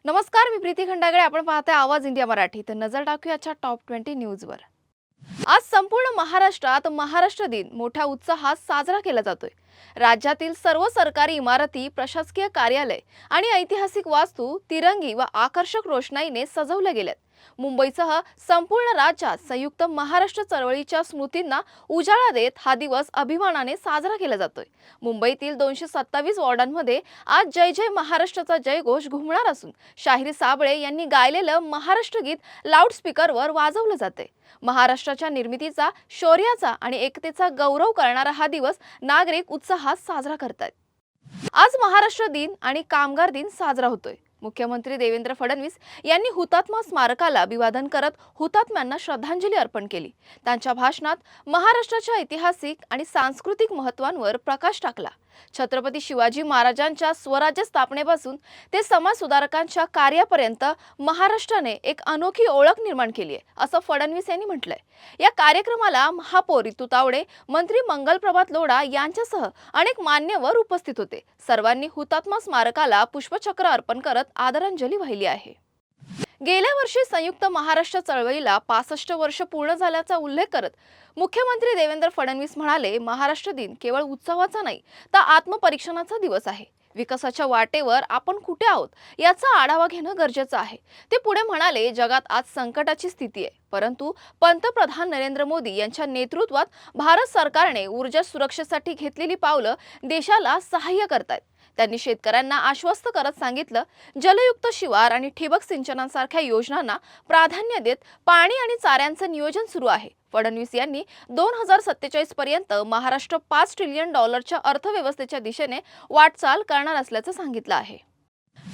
नमस्कार, मी प्रीती खंडागळे. आपण पाहताय आवाज इंडिया मराठी. तर नजर टाकूया आजच्या टॉप 20 न्यूजवर. आज संपूर्ण महाराष्ट्रात महाराष्ट्र दिन मोठ्या उत्साहात साजरा केला जातोय. राज्यातील सर्व सरकारी इमारती, प्रशासकीय कार्यालय आणि ऐतिहासिक वास्तू तिरंगी व आकर्षक रोषणाईने सजवल्या गेल्यात. मुंबईसह संपूर्ण राज्यात संयुक्त महाराष्ट्र चळवळीच्या स्मृतींना उजाळा देत हा दिवस अभिमानाने साजरा केला जातोय. मुंबईतील 227 वॉर्डांमध्ये आज जय जय महाराष्ट्राचा जयघोष घुमणार असून शाहीर साबळे यांनी गायलेलं महाराष्ट्र गीत लाऊडस्पीकरवर वाजवलं जाते. महाराष्ट्राच्या निर्मितीचा, शौर्याचा आणि एकतेचा गौरव करणारा हा दिवस नागरिक उत्साहात साजरा करतात. आज महाराष्ट्र दिन आणि कामगार दिन साजरा होतोय. मुख्यमंत्री देवेंद्र फडणवीस यांनी हुतात्मा स्मारकाला अभिवादन करत हुतात्म्यांना श्रद्धांजली अर्पण केली. त्यांच्या भाषणात महाराष्ट्राच्या ऐतिहासिक आणि सांस्कृतिक महत्त्वांवर प्रकाश टाकला. छत्रपती शिवाजी महाराजांच्या स्वराज्य स्थापनेपासून ते समाज सुधारकांच्या कार्यापर्यंत महाराष्ट्राने एक अनोखी ओळख निर्माण केली आहे, असं फडणवीस यांनी म्हटलंय. या कार्यक्रमाला महापौर रितू तावडे, मंत्री मंगलप्रभात लोढा यांच्यासह अनेक मान्यवर उपस्थित होते. सर्वांनी हुतात्मा स्मारकाला पुष्पचक्र अर्पण करत आदरांजली वाहिली आहे. गेल्या वर्षी संयुक्त महाराष्ट्र चळवळीला 65 वर्ष पूर्ण झाल्याचा उल्लेख करत मुख्यमंत्री देवेंद्र फडणवीस म्हणाले, महाराष्ट्र दिन केवळ उत्सवाचा नाही तर आत्मपरीक्षणाचा दिवस आहे. विकासाच्या वाटेवर आपण कुठे आहोत याचा आढावा घेणं गरजेचं आहे. ते पुढे म्हणाले, जगात आज संकटाची स्थिती आहे, परंतु पंतप्रधान नरेंद्र मोदी यांच्या नेतृत्वात भारत सरकारने ऊर्जा सुरक्षेसाठी घेतलेली पावलं देशाला सहाय्य करतायत. त्यांनी शेतकऱ्यांना आश्वस्त करत सांगितलं, जलयुक्त शिवार आणि ठिबक सिंचनासारख्या योजनांना प्राधान्य देत पाणी आणि चाऱ्यांचं नियोजन सुरू आहे. फडणवीस यांनी 2047 पर्यंत महाराष्ट्र $5 ट्रिलियन अर्थव्यवस्थेच्या दिशेने वाटचाल करणार असल्याचं सांगितलं आहे.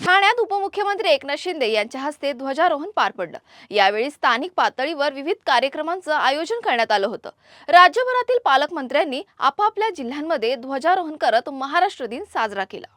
ठाण्यात उपमुख्यमंत्री एकनाथ शिंदे यांच्या हस्ते ध्वजारोहण पार पडलं. यावेळी स्थानिक पातळीवर विविध कार्यक्रमांचं आयोजन करण्यात आलं होतं. राज्यभरातील पालकमंत्र्यांनी आपापल्या जिल्ह्यांमध्ये ध्वजारोहण करत महाराष्ट्र दिन साजरा केला.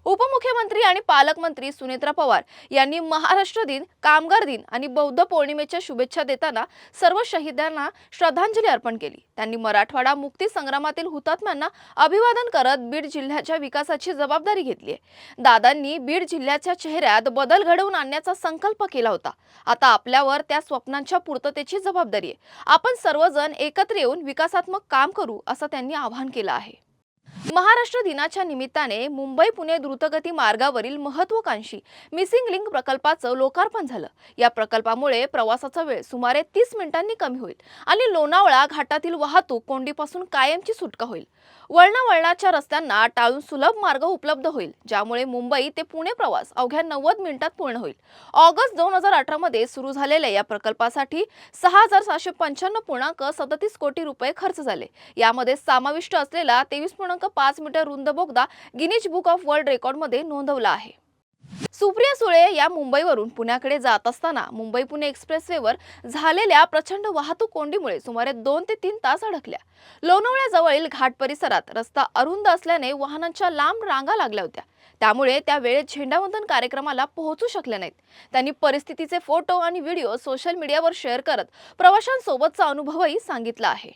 उपमुख्यमंत्री आणि पालकमंत्री सुनेत्रा पवार यांनी महाराष्ट्र दिन, कामगार दिन आणि बौद्ध पौर्णिमेच्या शुभेच्छा देताना सर्व शहीदांना श्रद्धांजली अर्पण केली. त्यांनी मराठवाडा मुक्ती संग्रामातील हुतात्म्यांना अभिवादन करत बीड जिल्ह्याच्या विकासाची जबाबदारी घेतली आहे. दादांनी बीड जिल्ह्याच्या चेहऱ्यात बदल घडवून आणण्याचा संकल्प केला होता. आता आपल्यावर त्या स्वप्नांच्या पूर्ततेची जबाबदारी आहे. आपण सर्वजण एकत्र येऊन विकासात्मक काम करू, असं त्यांनी आवाहन केलं आहे. महाराष्ट्र दिनाच्या निमित्ताने मुंबई पुणे द्रुतगती मार्गावरील महत्त्वाकांक्षी मिसिंग लिंक प्रकल्पाचं लोकार्पण झालं. या प्रकल्पामुळे प्रवासाचा वेळ सुमारे 30 मिनिटांनी कमी होईल आणि लोणावळा घाटातील वाहतूक कोंडीपासून कायमची सुटका होईल. वळणावळणाच्या रस्त्यांना टाळून सुलभ मार्ग उपलब्ध होईल, ज्यामुळे मुंबई ते पुणे प्रवास अवघ्या 90 मिनिटात पूर्ण होईल. ऑगस्ट 2018 मध्ये सुरू झालेल्या या प्रकल्पासाठी 6,795.37 कोटी रुपये खर्च झाले. यामध्ये समाविष्ट असलेला 23.5 मीटर रुंद बोगदा गिनीज बुक ऑफ वर्ल्ड रेकॉर्डमध्ये नोंदवला आहे. सुप्रिया सुळे या मुंबईवरून पुण्याकडे जात असताना मुंबई पुणे एक्सप्रेसवेवर झालेल्या प्रचंड वाहतूक कोंडीमुळे सुमारे 2 ते 3 तास अडकल्या. लोणावळ्याजवळील घाट परिसरात रस्ता अरुंद असल्याने वाहनांच्या लांब रांगा लागल्या होत्या. त्यामुळे त्या वेळेत झेंडावंदन कार्यक्रमाला पोहोचू शकले नाहीत. त्यांनी परिस्थितीचे फोटो आणि व्हिडिओ सोशल मीडियावर शेअर करत प्रवाशांसोबतचा अनुभवही सांगितला आहे.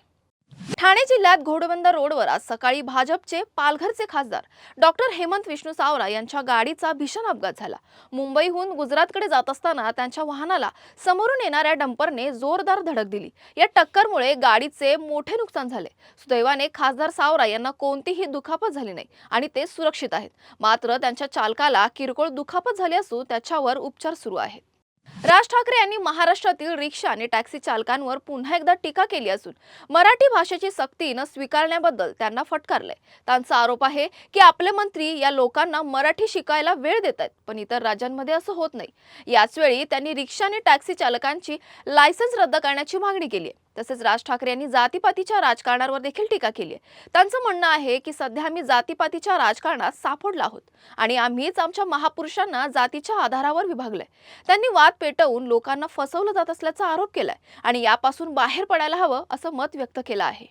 ठाणे जिल्ह्यात घोडबंदर रोडवर आज सकाळी भाजपचे पालघरचे खासदार डॉक्टर हेमंत विष्णू सावरा यांच्या गाडीचा भीषण अपघात झाला. मुंबईहून गुजरातकडे जात असताना त्यांच्या वाहनाला समोरून येणाऱ्या डंपरने जोरदार धडक दिली. या टक्करमुळे गाडीचे मोठे नुकसान झाले. सुदैवाने खासदार सावरा यांना कोणतीही दुखापत झाली नाही आणि ते सुरक्षित आहेत. मात्र त्यांच्या चालकाला किरकोळ दुखापत झाली असून त्याच्यावर उपचार सुरू आहेत. राज ठाकरे यांनी महाराष्ट्रातील रिक्षा आणि टॅक्सी चालकांवर पुन्हा एकदा टीका केली असून मराठी भाषेची सक्ती न स्वीकारण्याबद्दल त्यांना फटकारलंय. त्यांचा आरोप आहे की आपले मंत्री या लोकांना मराठी शिकायला वेळ देत आहेत, पण इतर राज्यांमध्ये असं होत नाही. याचवेळी त्यांनी रिक्षा आणि टॅक्सी चालकांची लायसन्स रद्द करण्याची मागणी केली आहे. तसेच राज ठाकरे यांनी जातीपातीच्या राजकारणावर देखील टीका केली आहे. त्यांचं म्हणणं आहे की सध्या आम्ही जातीपातीच्या राजकारणात सापडलो आहोत आणि आम्हीच आमच्या महापुरुषांना जातीच्या आधारावर विभागलंय. त्यांनी वाद पेटवून लोकांना फसवलं जात असल्याचा आरोप केलाय आणि यापासून बाहेर पडायला हवं असं मत व्यक्त केलं आहे.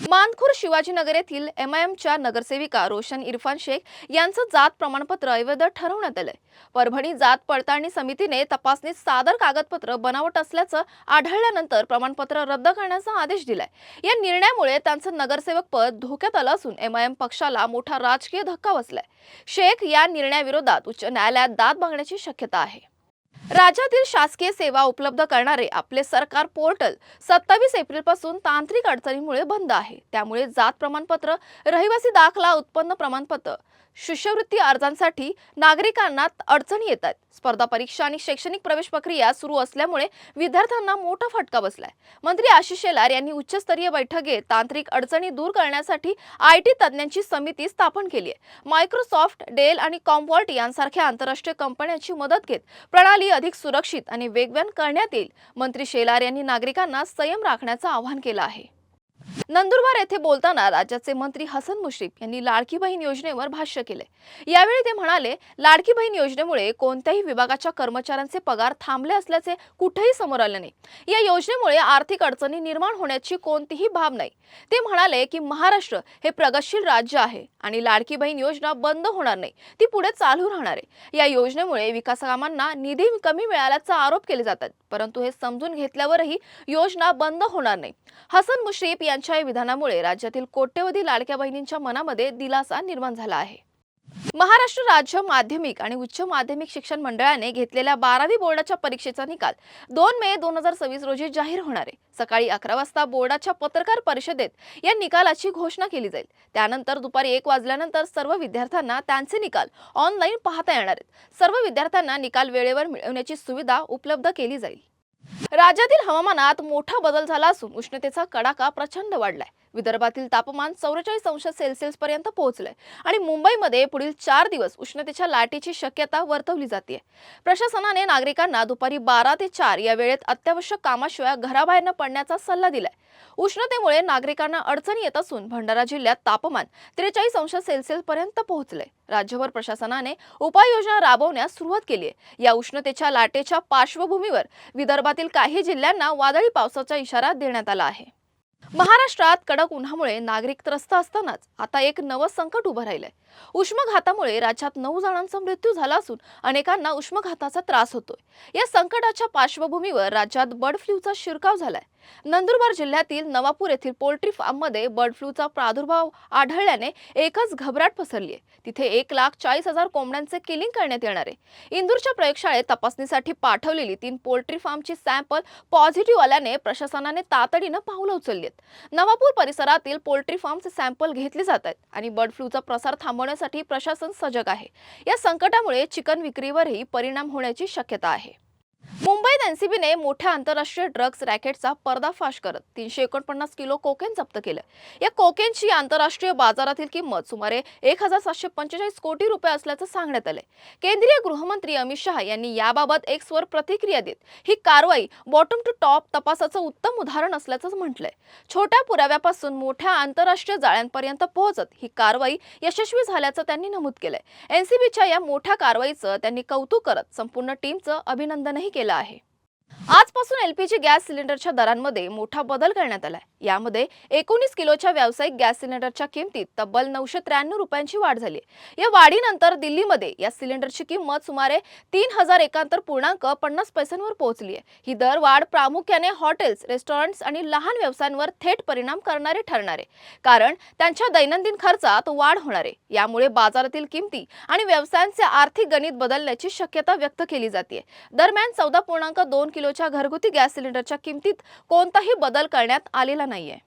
मानखुर्द शिवाजीनगर येथील MIMच्या नगरसेविका रोशन इरफान शेख यांचं जात प्रमाणपत्र अवैध ठरवण्यात आलंय। परभणी जात पडताळणी समितीने तपासणीत सादर कागदपत्र बनावट असल्याचं आढळल्यानंतर प्रमाणपत्र रद्द करण्याचा आदेश दिलाय। या निर्णयामुळे त्यांचं नगरसेवक पद धोक्यात आलं असून MIM पक्षाला मोठा राजकीय धक्का बसलाय। शेख या निर्णयाविरोधात उच्च न्यायालयात दाद मागण्याची शक्यता आहे। राज्यातील शासकीय सेवा उपलब्ध करणारे आपले सरकार पोर्टल 27 एप्रिल पासून तांत्रिक अडचणीमुळे बंद आहे। त्यामुळे जात प्रमाणपत्र, रहिवासी दाखला, उत्पन्न प्रमाणपत्र, शिष्यवृत्ती अर्जांसाठी नागरिकांना अडचणी येतात। स्पर्धा परीक्षा आणि शैक्षणिक प्रवेश प्रक्रिया सुरू असल्यामुळे विद्यार्थ्यांना मोठा फटका बसलाय। मंत्री आशिष शेलार यांनी उच्चस्तरीय बैठकीत तांत्रिक अडचणी दूर करण्यासाठी IT तज्ञांची समिती स्थापन केली आहे। मायक्रोसॉफ्ट, डेल आणि कॉम्फॉर्ट यांसारख्या आंतरराष्ट्रीय कंपन्यांची मदत घेत प्रणाली अधिक सुरक्षित आणि वेगवान करण्यात येईल। मंत्री शेलार यांनी नागरिकांना संयम राखण्याचं आवाहन केलं आहे। नंदुरबार येथे बोलताना राज्याचे मंत्री हसन मुश्रीफ यांनी लाडकी बहीण योजनेवर भाष्य केले। यावेळी ते म्हणाले, लाडकी बहीण योजनेमुळे कोणत्याही विभागाच्या कर्मचाऱ्यांचे पगार थांबले असल्याचे कुठेही समोर आले नाही। या योजनेमुळे आर्थिक अडचणी निर्माण होण्याची कोणतीही बाब नाही। ते म्हणाले की महाराष्ट्र हे प्रगतशील राज्य आहे आणि लाडकी बहीण योजना बंद होणार नाही, ती पुढे चालू राहणार आहे। या योजनेमुळे विकास कामांना निधी कमी मिळाल्याचा आरोप केले जातात, परंतु हे समजून घेतल्यावरही योजना बंद होणार नाही। हसन मुश्रीफ यांच्या या विधानामुळे राज्यातील कोट्यवधी लाडक्या बहिणींच्या मनामध्ये दिलासा निर्माण झाला आहे। महाराष्ट्र राज्य माध्यमिक आणि उच्च माध्यमिक शिक्षण मंडळाने घेतलेल्या 12वी बोर्डाच्या परीक्षेचा निकाल 2 मे 2026 रोजी जाहीर होणार आहे। सकाळी 11 वाजता बोर्डाच्या पत्रकार परिषदेत या निकालाची घोषणा केली जाईल। त्यानंतर दुपारी 1 वाजल्यानंतर सर्व विद्यार्थ्यांना त्यांचे निकाल ऑनलाईन पाहता येणार आहेत। सर्व विद्यार्थ्यांना निकाल वेळेवर मिळवण्याची सुविधा उपलब्ध केली जाईल। राज्यातील हवामानात मोठा बदल झाला असून उष्णतेचा कडाका प्रचंड वाढलाय। विदर्भातील तापमान 44°C पर्यंत पोहोचलंय आणि मुंबईमध्ये पुढील 4 दिवस उष्णतेच्या लाटेची शक्यता वर्तवली जाते। प्रशासनाने नागरिकांना दुपारी 12 ते 4 या वेळेत अत्यावश्यक कामाशिवाय घराबाहेर न पडण्याचा सल्ला दिलाय। उष्णतेमुळे नागरिकांना अडचणी येत असून भंडारा जिल्ह्यात तापमान 43°C पर्यंत पोहोचलंय। राज्यभर प्रशासनाने उपाययोजना राबवण्यास सुरुवात केली आहे। या उष्णतेच्या लाटेच्या पार्श्वभूमीवर विदर्भातील काही जिल्ह्यांना वादळी पावसाचा इशारा देण्यात आला आहे। महाराष्ट्रात कडक उन्हामुळे नागरिक त्रस्त असतानाच आता एक नवं संकट उभं राहिलंय। उष्माघातामुळे राज्यात 9 जणांचा मृत्यू झाला असून अनेकांना उष्माघाताचा त्रास होतोय। या संकटाच्या पार्श्वभूमीवर राज्यात बर्ड फ्लूचा शिरकाव झालाय। नंदुरबार जिल्ह्यातील नवापूर येथील पोल्ट्री फार्ममध्ये बर्ड फ्लूचा प्रादुर्भाव आढळल्याने एकच घबराट पसरली आहे। तिथे 1,40,000 कोंबड्यांचे किलिंग करण्यात येणार आहे। इंदूरच्या प्रयोगशाळेत तपासणीसाठी पाठवलेली 3 पोल्ट्री फार्मची सॅम्पल पॉझिटिव्ह आल्याने प्रशासनाने तातडीने पावलं उचलली आहेत। नवापूर परिसरातील पोल्ट्री फार्मचे सॅम्पल घेतले जात आहेत आणि बर्ड फ्लूचा प्रसार थांबवण्यासाठी प्रशासन सजग आहे। या संकटामुळे चिकन विक्रीवरही परिणाम होण्याची शक्यता आहे। मुंबईत NCBने मोठ्या आंतरराष्ट्रीय ड्रग्ज रॅकेटचा पर्दाफाश करत 349 किलो कोकेन जप्त केलं। या कोकेनची आंतरराष्ट्रीय बाजारातील किंमत सुमारे 1,745 कोटी रुपये असल्याचं सांगण्यात आलंय। केंद्रीय गृहमंत्री अमित शहा यांनी याबाबत Xवर प्रतिक्रिया देत ही कारवाई बॉटम टू टॉप तपासाचं उत्तम उदाहरण असल्याचं म्हटलंय। छोट्या पुराव्यापासून मोठ्या आंतरराष्ट्रीय जाळ्यांपर्यंत पोहोचत ही कारवाई यशस्वी झाल्याचं त्यांनी नमूद केलंय। NCBच्या या मोठ्या कारवाईचं त्यांनी कौतुक करत संपूर्ण टीमचं अभिनंदनही केलं आहे। आजपासून LPG गॅस सिलेंडरच्या दरांमध्ये मोठा बदल करण्यात आलाय। यामध्ये 19 किलोच्या व्यावसायिक गॅस सिलेंडरच्या किमतीत तब्बल 993 रुपयांची वाढ झाली। या वाढीनंतर दिल्लीमध्ये या सिलेंडरची किंमत सुमारे 3,071.50 पैशांवर पोहोचली आहे। ही दरवाढ प्रामुख्याने हॉटेल्स, रेस्टॉरंट्स आणि लहान व्यवसायांवर थेट परिणाम करणारे ठरणार आहे, कारण त्यांच्या दैनंदिन खर्चात वाढ होणार आहे। यामुळे बाजारातील किमती आणि व्यवसायांचे आर्थिक गणित बदलण्याची शक्यता व्यक्त केली जाते। दरम्यान 14.2 किलोच्या घरगुती गॅस सिलेंडरच्या किमतीत कोणताही बदल करण्यात आलेला नाहीये।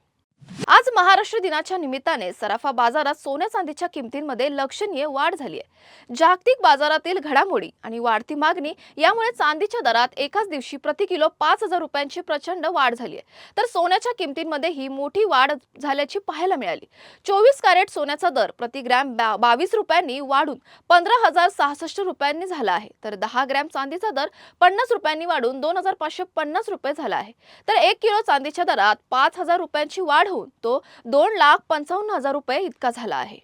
आज महाराष्ट्र दिनाच्या निमित्ताने सराफा बाजारात सोन्या चांदीच्या किमतींमध्ये लक्षणीय वाढ झाली आहे। जागतिक बाजारातील घडामोडी आणि वाढती मागणी यामुळे चांदीच्या दरात एकाच दिवशी प्रति किलो 5,000 रुपयांची प्रचंड वाढ झाली आहे, तर सोन्याच्या किमतींमध्ये ही मोठी वाढ झाल्याची पाहायला मिळाली। 24 कॅरेट सोन्याचा दर प्रति ग्रॅम 22 रुपयांनी वाढून 15,066 रुपयांनी झाला आहे, तर 10 ग्रॅम चांदीचा दर 50 रुपयांनी वाढून 2,550 रुपये झाला आहे, तर 1 किलो चांदीच्या दरात 5,000 रुपयांची वाढ होऊन तो 2,55,000 रुपये इतका झाला आहे।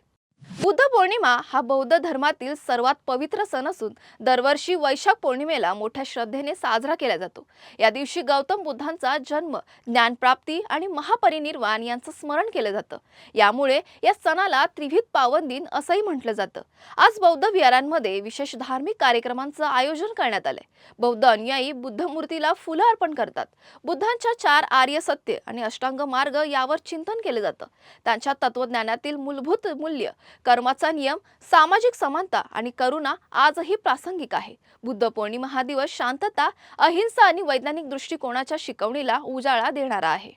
बुद्ध पौर्णिमा हा बौद्ध धर्मातील सर्वात पवित्र सण असून दरवर्षी वैशाख पौर्णिमेला मोठ्या श्रद्धेने साजरा केला जातो। या दिवशी गौतम बुद्धांचा जन्म, ज्ञानप्राप्ती आणि महापरिनिर्वाण यांचं स्मरण केलं जातं। यामुळे या सणाला त्रिविध पावन दिन असंही म्हटलं जातं। आज बौद्ध विहारांमध्ये विशेष धार्मिक कार्यक्रमांचं आयोजन करण्यात आलंय। बौद्ध अनुयायी बुद्ध मूर्तीला फुलं अर्पण करतात। बुद्धांच्या 4 आर्य सत्य आणि अष्टांग मार्ग यावर चिंतन केलं जातं। त्यांच्या तत्वज्ञानातील मूलभूत मूल्य, कर्माचा नियम, सामाजिक समानता आणि करुणा आजही प्रासंगिक आहे। बुद्ध पौर्णिमा हा दिवस शांतता, अहिंसा आणि वैज्ञानिक दृष्टिकोनाच्या शिकवणीला उजाळा देणारा आहे।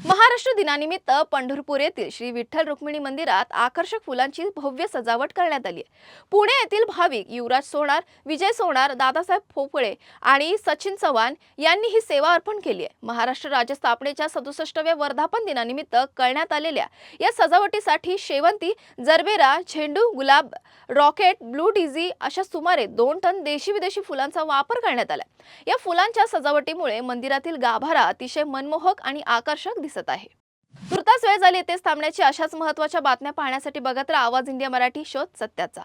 महाराष्ट्र दिनानिमित्त पंढरपूर येथील श्री विठ्ठल रुक्मिणी मंदिरात आकर्षक फुलांची भव्य सजावट करण्यात आली आहे। पुणे येथील भाविक युवराज सोनार, विजय सोनार, दादासाहेब फोफळे आणि सचिन चव्हाण यांनी ही सेवा अर्पण केली आहे। महाराष्ट्र राज्य स्थापनेच्या 67व्या वर्धापन दिनानिमित्त करण्यात आलेल्या या सजावटीसाठी शेवंती, जरबेरा, झेंडू, गुलाब, रॉकेट, ब्लू डीझी अशा सुमारे 2 टन देशी विदेशी फुलांचा वापर करण्यात आला। या फुलांच्या सजावटीमुळे मंदिरातील गाभारा अतिशय मनमोहक आणि आकर्षक दिसत आहे। तुर्तास वेळ झाली येथेच थांबण्याची। अशाच महत्त्वाच्या बातम्या पाहण्यासाठी बघत राहा आवाज इंडिया मराठी, शोध सत्याचा।